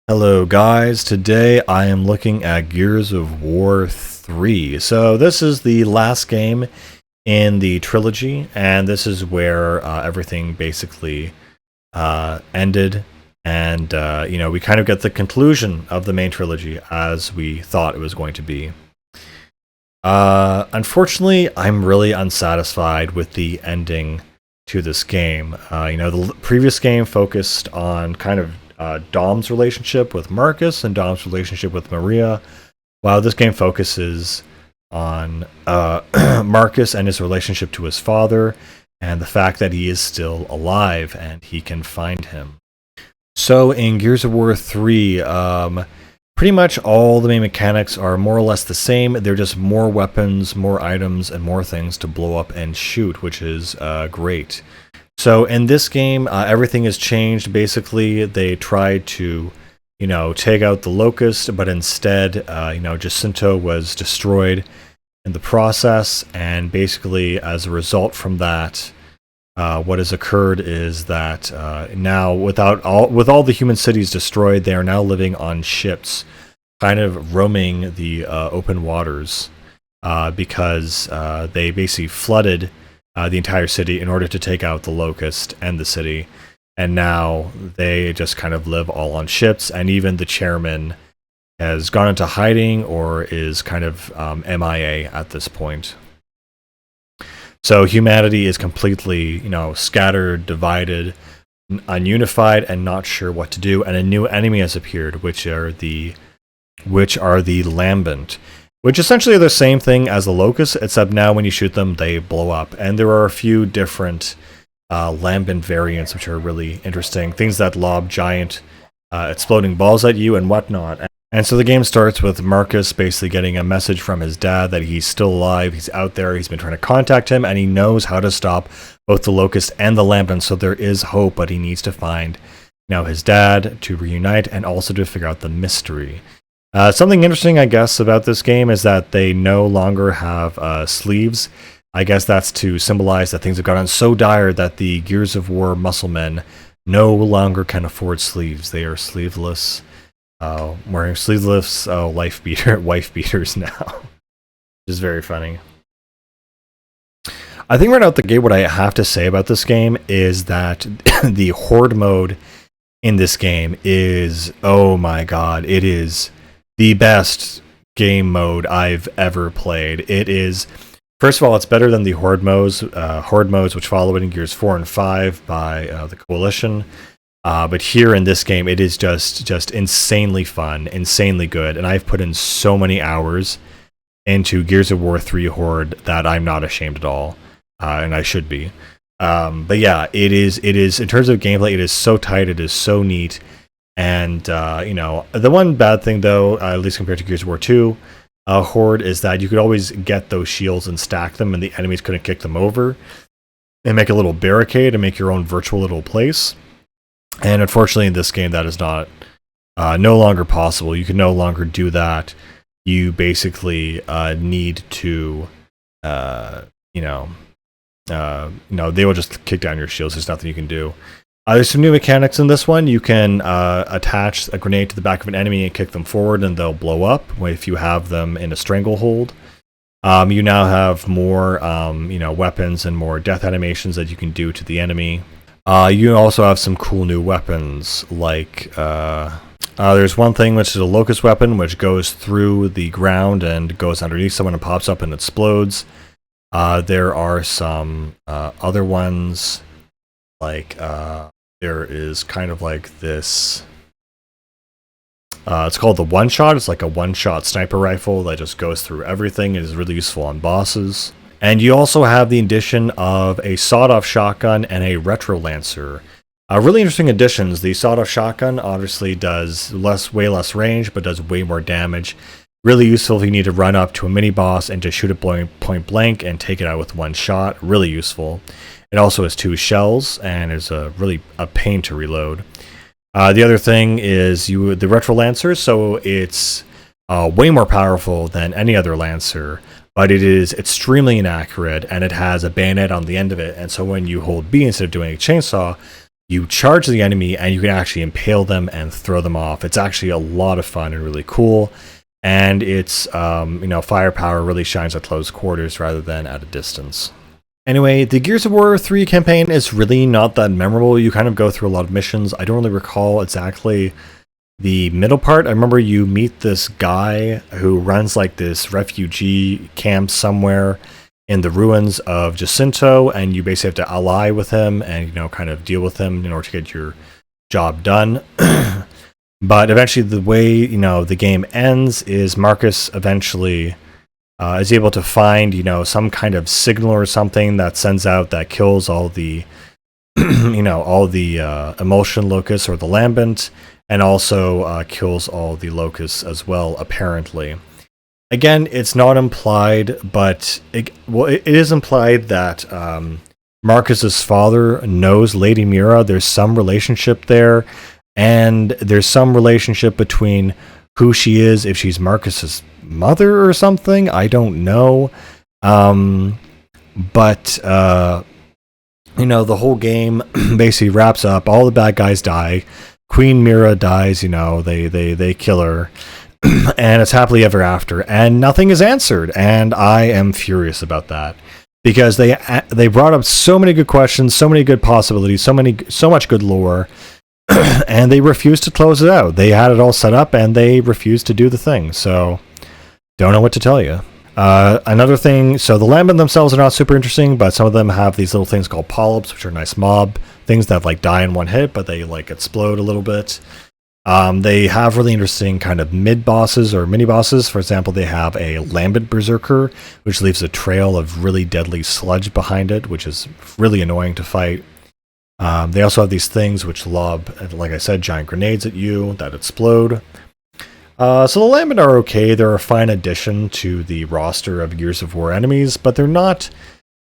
Hello guys, today I am looking at Gears of War 3. So this is the last game in the trilogy, and this is where everything basically ended, and we kind of get the conclusion of the main trilogy as we thought it was going to be. Unfortunately, I'm really unsatisfied with the ending to this game. The previous game focused on kind of Dom's relationship with Marcus and Dom's relationship with Maria, while this game focuses on Marcus and his relationship to his father and the fact that he is still alive and he can find him. So in Gears of War 3, pretty much all the main mechanics are more or less the same. They're just more weapons, more items, and more things to blow up and shoot, which is great. So in this game, everything has changed. Basically, they tried to, take out the Locust, but instead, Jacinto was destroyed in the process. And basically, as a result from that, what has occurred is that now, with all the human cities destroyed, they are now living on ships, kind of roaming the open waters, because they basically flooded the entire city in order to take out the Locust and the city. And now they just kind of live all on ships, and even the chairman has gone into hiding or is kind of MIA at this point. So humanity is completely, scattered, divided, ununified, and not sure what to do. And a new enemy has appeared, which are the Lambent, which essentially are the same thing as the Locust, except now when you shoot them, they blow up. And there are a few different Lambent variants, which are really interesting. Things that lob giant exploding balls at you and whatnot. And so the game starts with Marcus basically getting a message from his dad that he's still alive, he's out there, he's been trying to contact him, and he knows how to stop both the Locust and the Lambent, so there is hope, but he needs to find his dad to reunite and also to figure out the mystery. Something interesting, I guess, about this game is that they no longer have sleeves. I guess that's to symbolize that things have gotten so dire that the Gears of War muscle men no longer can afford sleeves. They are sleeveless, wearing sleeveless wife beaters now, which is very funny. I think right out the gate, what I have to say about this game is that the Horde mode in this game is, oh my god, it is the best game mode I've ever played. It is, first of all, it's better than the Horde modes which follow it in Gears 4 and 5 by the Coalition. But here in this game, it is just insanely fun, insanely good, and I've put in so many hours into Gears of War 3 Horde that I'm not ashamed at all, and I should be. But yeah, it is in terms of gameplay, it is so tight, it is so neat. And, the one bad thing, though, at least compared to Gears of War 2 Horde, is that you could always get those shields and stack them, and the enemies couldn't kick them over, and make a little barricade and make your own virtual little place. And unfortunately, in this game, that is not no longer possible. You can no longer do that. You basically need to, they will just kick down your shields. There's nothing you can do. There's some new mechanics in this one. You can attach a grenade to the back of an enemy and kick them forward, and they'll blow up if you have them in a stranglehold. You now have more, weapons and more death animations that you can do to the enemy. You also have some cool new weapons, like there's one thing which is a Locust weapon, which goes through the ground and goes underneath someone and pops up and explodes. There are some other ones, like there is kind of like this, it's called the One Shot. It's like a one-shot sniper rifle that just goes through everything. It is really useful on bosses. And you also have the addition of a sawed-off shotgun and a retro lancer. Really interesting additions. The sawed-off shotgun obviously does way less range, but does way more damage. Really useful if you need to run up to a mini boss and just shoot it point blank and take it out with one shot. Really useful. It also has 2 shells and is really a pain to reload. The other thing is the retro lancer, so it's way more powerful than any other lancer, but it is extremely inaccurate, and it has a bayonet on the end of it. And so when you hold B instead of doing a chainsaw, you charge the enemy and you can actually impale them and throw them off. It's actually a lot of fun and really cool. And its firepower really shines at close quarters rather than at a distance. Anyway, the Gears of War 3 campaign is really not that memorable. You kind of go through a lot of missions. I don't really recall exactly the middle part. I remember you meet this guy who runs like this refugee camp somewhere in the ruins of Jacinto, and you basically have to ally with him and kind of deal with him in order to get your job done. But eventually the way the game ends is Marcus eventually is able to find some kind of signal or something that sends out that kills all the all the emotion locusts or the lambent, and also kills all the locusts as well, apparently. Again, it's not implied, but it is implied that Marcus's father knows Lady Mira. There's some relationship there, and there's some relationship between who she is, if she's Marcus's mother or something. I don't know. But the whole game basically wraps up. All the bad guys die. Queen Mira dies. They kill her. And it's happily ever after, and nothing is answered, and I am furious about that, because they brought up so many good questions, so many good possibilities, so much good lore, and they refused to close it out. They had it all set up, and they refused to do the thing. So, don't know what to tell you. Another thing, so the Lambent themselves are not super interesting, but some of them have these little things called polyps, which are nice mob things that die in one hit, but they explode a little bit. They have really interesting kind of mid-bosses or mini-bosses. For example, they have a Lambent Berserker, which leaves a trail of really deadly sludge behind it, which is really annoying to fight. They also have these things which lob, like I said, giant grenades at you that explode. So the Lambent are okay. They're a fine addition to the roster of Gears of War enemies, but they're not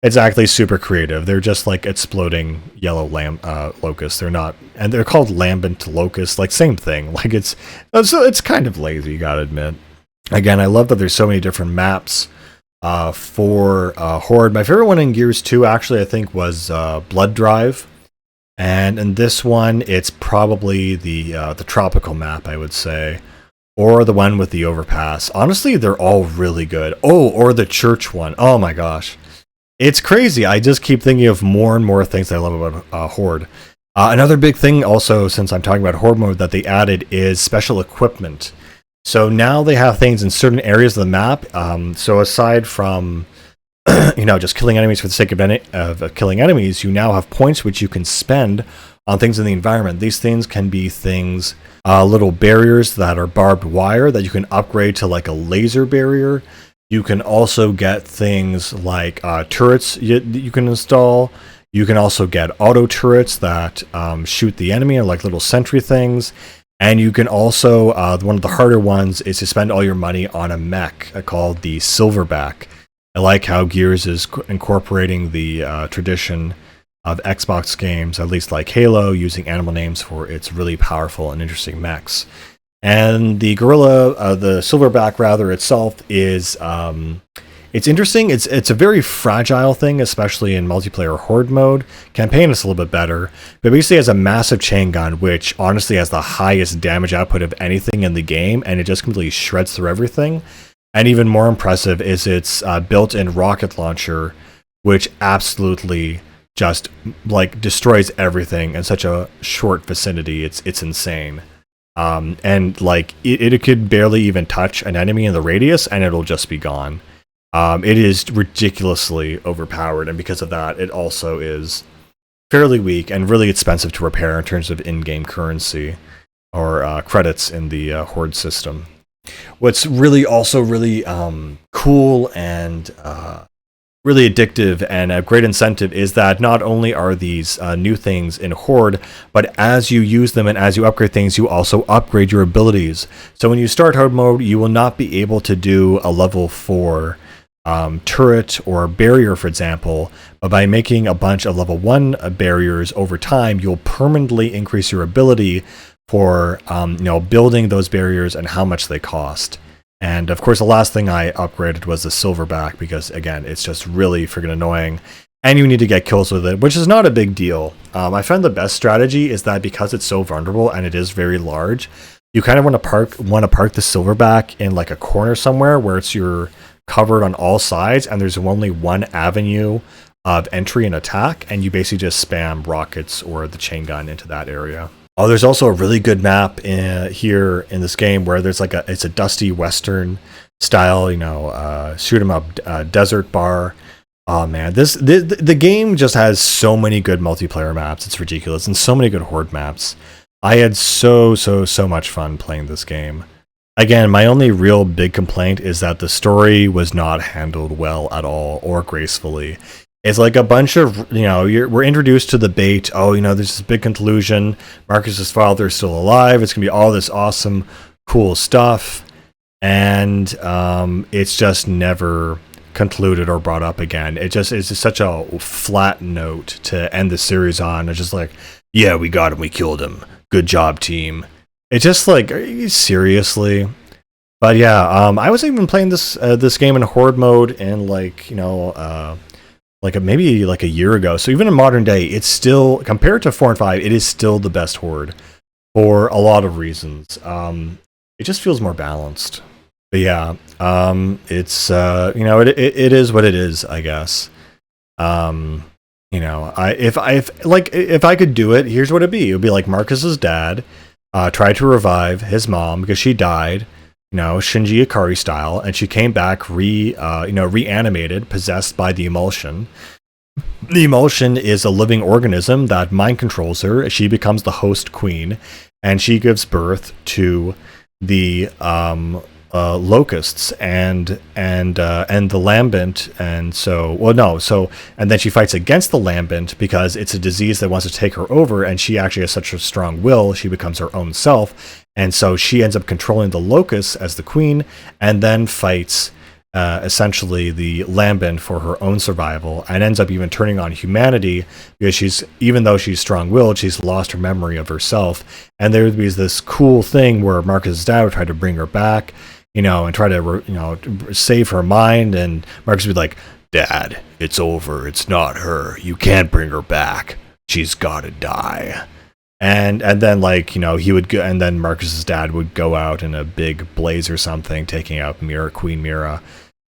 exactly super creative. They're just exploding yellow locusts. They're not, and they're called Lambent locusts. Same thing. It's kind of lazy, you gotta admit. Again, I love that there's so many different maps for Horde. My favorite one in Gears 2 actually, I think, was Blood Drive, and in this one, it's probably the tropical map, I would say, or the one with the overpass. Honestly, they're all really good. Oh, or the church one. Oh my gosh. It's crazy. I just keep thinking of more and more things that I love about Horde. Another big thing also, since I'm talking about Horde mode, that they added is special equipment. So now they have things in certain areas of the map. So aside from just killing enemies for the sake of killing enemies, you now have points which you can spend on things in the environment. These things can be things, little barriers that are barbed wire that you can upgrade to a laser barrier. You can also get things like turrets you can install. You can also get auto turrets that shoot the enemy, or little sentry things. And you can also, one of the harder ones is to spend all your money on a mech called the Silverback. I like how Gears is incorporating the tradition of Xbox games, at least like Halo, using animal names for its really powerful and interesting mechs. And the gorilla, the Silverback rather itself, is it's interesting. It's a very fragile thing, especially in multiplayer Horde mode. Campaign is a little bit better, but basically has a massive chain gun, which honestly has the highest damage output of anything in the game, and it just completely shreds through everything. And even more impressive is its built-in rocket launcher, which absolutely just destroys everything in such a short vicinity. It's insane. And it could barely even touch an enemy in the radius, and it'll just be gone. It is ridiculously overpowered, and because of that, it also is fairly weak and really expensive to repair in terms of in-game currency or credits in the Horde system. What's really also really cool and really addictive and a great incentive is that not only are these new things in Horde, but as you use them and as you upgrade things, you also upgrade your abilities. So when you start Horde mode, you will not be able to do a level 4 turret or barrier, for example, but by making a bunch of level 1 barriers over time, you'll permanently increase your ability for building those barriers and how much they cost. And of course, the last thing I upgraded was the Silverback, because again, it's just really freaking annoying. and you need to get kills with it, which is not a big deal. I found the best strategy is that because it's so vulnerable and it is very large, you kind of want to park the silverback in like a corner somewhere where you're covered on all sides, and there's only one avenue of entry and attack, and you basically just spam rockets or the chain gun into that area. Oh, there's also a really good map here in this game where there's like it's a dusty western style, shoot 'em up desert bar. Oh man, the game just has so many good multiplayer maps. It's ridiculous, and so many good horde maps. I had so much fun playing this game. Again, my only real big complaint is that the story was not handled well at all or gracefully. It's like a bunch of, we're introduced to the bait. Oh, there's this big conclusion. Marcus's father is still alive. It's going to be all this awesome, cool stuff. And it's just never concluded or brought up again. It's just such a flat note to end the series on. It's just like, yeah, we got him. We killed him. Good job, team. It's just like, seriously? But yeah, I was even playing this game in horde mode in maybe like a year ago. So even in modern day, it's still, compared to 4 and 5, it is still the best horde for a lot of reasons. It just feels more balanced. But yeah, it's it is what it is, I guess. If I could do it, here's what it'd be. It would be like Marcus's dad tried to revive his mom because she died, Shinji Ikari style, and she came back reanimated, possessed by the emulsion. The emulsion is a living organism that mind controls her. She becomes the host queen, and she gives birth to the locusts and the lambent, and then she fights against the lambent because it's a disease that wants to take her over, and she actually has such a strong will, she becomes her own self, and so she ends up controlling the locusts as the queen, and then fights essentially the lambent for her own survival, and ends up even turning on humanity because even though she's strong-willed, she's lost her memory of herself. And there would be this cool thing where Marcus's dad would try to bring her back, and try to, save her mind, and Marcus would be like, Dad, it's over, it's not her, you can't bring her back, she's gotta die. And then he would go, and then Marcus's dad would go out in a big blaze or something, taking out Queen Mira,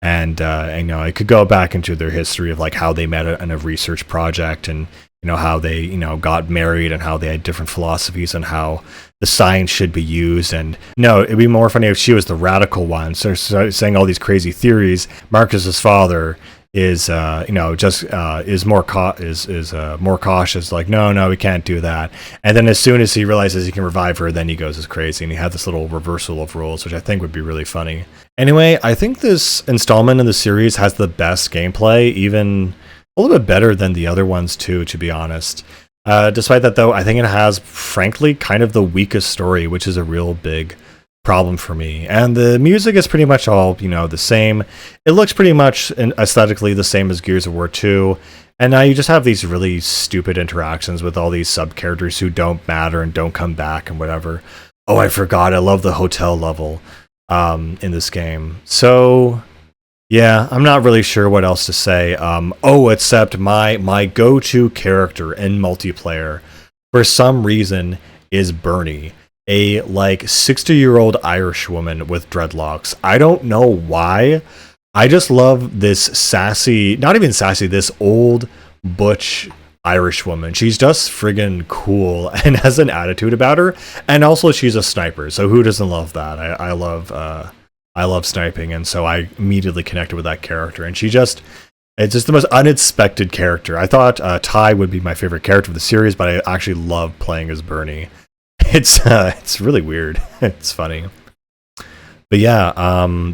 and it could go back into their history of like how they met in a research project, and how they got married, and how they had different philosophies on how the science should be used. And it'd be more funny if she was the radical one, so saying all these crazy theories. Marcus's father is more cautious, like no, we can't do that. And then as soon as he realizes he can revive her, then he goes as crazy, and he had this little reversal of roles, which I think would be really funny. Anyway, I think this installment in the series has the best gameplay, even a little bit better than the other ones too, to be honest. Despite that though, I think it has frankly kind of the weakest story, which is a real big problem for me. And the music is pretty much all, the same. It looks pretty much aesthetically the same as Gears of War 2. And now you just have these really stupid interactions with all these sub-characters who don't matter and don't come back and whatever. Oh, I forgot, I love the hotel level in this game. So yeah, I'm not really sure what else to say. Except my go-to character in multiplayer, for some reason, is Bernie, a 60-year-old Irish woman with dreadlocks. I don't know why. I just love this sassy, not even sassy, this old butch Irish woman. She's just friggin' cool and has an attitude about her. And also she's a sniper, so who doesn't love that? I love sniping, and so I immediately connected with that character. And it's just the most unexpected character. I thought Ty would be my favorite character of the series, but I actually love playing as Bernie. It's really weird. It's funny. But yeah,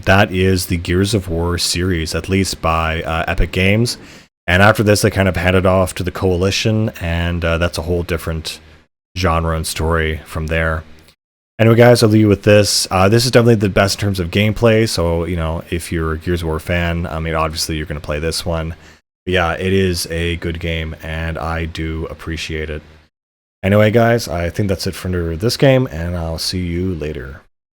that is the Gears of War series, at least by Epic Games. And after this, they kind of handed off to the Coalition, and that's a whole different genre and story from there. Anyway, guys, I'll leave you with this. This is definitely the best in terms of gameplay, so, if you're a Gears of War fan, obviously you're going to play this one. But yeah, it is a good game, and I do appreciate it. Anyway, guys, I think that's it for this game, and I'll see you later.